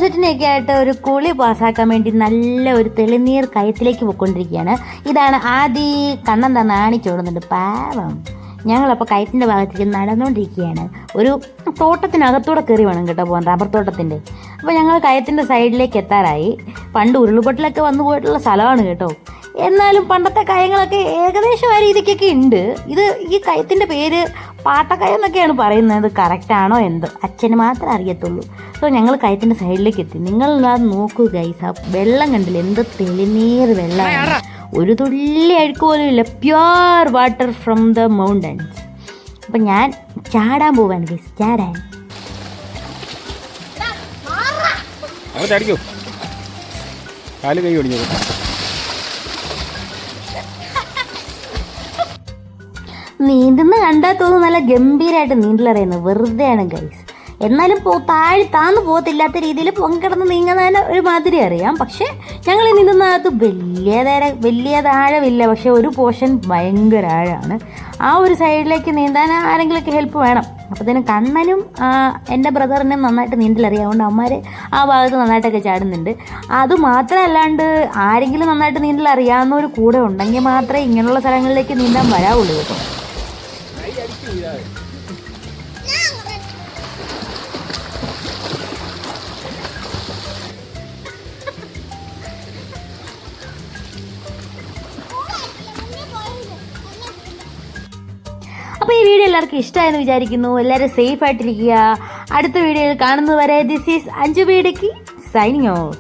സെറ്റിനെയൊക്കെ ആയിട്ട് ഒരു കുളി പാസ്സാക്കാൻ വേണ്ടി നല്ല ഒരു തെളിനീർ കയത്തിലേക്ക് പോയിക്കൊണ്ടിരിക്കുകയാണ്. ഇതാണ് ആദ്യം കണ്ണെന്താ നാണിച്ചോടുന്നുണ്ട് പാവം. ഞങ്ങളപ്പോൾ കയത്തിൻ്റെ ഭാഗത്തേക്ക് നടന്നുകൊണ്ടിരിക്കുകയാണ്. ഒരു തോട്ടത്തിനകത്തൂടെ കയറി വേണം കേട്ടോ പോകാൻ, റബ്ബർ തോട്ടത്തിൻ്റെ. അപ്പോൾ ഞങ്ങൾ കയത്തിൻ്റെ സൈഡിലേക്ക് എത്താറായി. പണ്ട് ഉരുളുപൊട്ടലൊക്കെ വന്നു പോയിട്ടുള്ള സ്ഥലമാണ് കേട്ടോ. എന്നാലും പണ്ടത്തെ കയങ്ങളൊക്കെ ഏകദേശം ആ രീതിക്കൊക്കെ ഉണ്ട്. ഈ കയത്തിൻ്റെ പേര് പാട്ടക്കയം എന്നൊക്കെയാണ് പറയുന്നത്. കറക്റ്റാണോ എന്തോ അച്ഛന് മാത്രമേ അറിയത്തുള്ളൂ. സോ ഞങ്ങൾ കയത്തിൻ്റെ സൈഡിലേക്ക് എത്തി. നിങ്ങൾ അത് നോക്കൂ ഗൈസ്, ആ വെള്ളം കണ്ടില്ല, എന്ത് തെളിനീർ വെള്ളമാണ്, ഒരു തുള്ളി അഴുക്ക് പോലും ഇല്ല. Pure water from the mountains. അപ്പം ഞാൻ ചാടാൻ പോവാണ് ഗൈസ്, ചാടാൻ. നീന്തുന്ന കണ്ടാൽ തോന്നുന്നു നല്ല ഗംഭീരമായിട്ട് നീന്തലറിയുന്നു, വെറുതെയാണ് ഗൈസ്. എന്നാലും താഴ്ന്നു പോകത്തില്ലാത്ത രീതിയിൽ പൊങ്ങിക്കിടന്ന് നീങ്ങുന്നതിന് ഒരു മാതിരി അറിയാം. പക്ഷേ ഞങ്ങൾ നീന്തുന്നതിനകത്ത് വലിയ ആഴമില്ല, പക്ഷേ ഒരു പോർഷൻ ഭയങ്കര ആഴമാണ്. ആ ഒരു സൈഡിലേക്ക് നീന്താൻ ആരെങ്കിലുമൊക്കെ ഹെൽപ്പ് വേണം. അപ്പോഴത്തേനും കണ്ണനും എൻ്റെ ബ്രദറിനും നന്നായിട്ട് നീന്തലറിയാം. അതുകൊണ്ട് അവന്മാർ ആ ഭാഗത്ത് നന്നായിട്ടൊക്കെ ചാടുന്നുണ്ട്. അതുമാത്രമല്ലാണ്ട് ആരെങ്കിലും നന്നായിട്ട് നീന്തൽ അറിയാവുന്നവർ കൂടെ ഉണ്ടെങ്കിൽ മാത്രമേ ഇങ്ങനെയുള്ള സ്ഥലങ്ങളിലേക്ക് നീന്താൻ വരാവുള്ളൂ കേട്ടോ. അപ്പോൾ ഈ വീഡിയോ എല്ലാവർക്കും ഇഷ്ടമായെന്ന് വിചാരിക്കുന്നു. എല്ലാവരും സേഫ് ആയിട്ടിരിക്കുക. അടുത്ത വീഡിയോയിൽ കാണുന്നതുവരെ ദിസ് ഈസ് അഞ്ജു ബീഡക്കി സൈനിങ് ഓഫ്.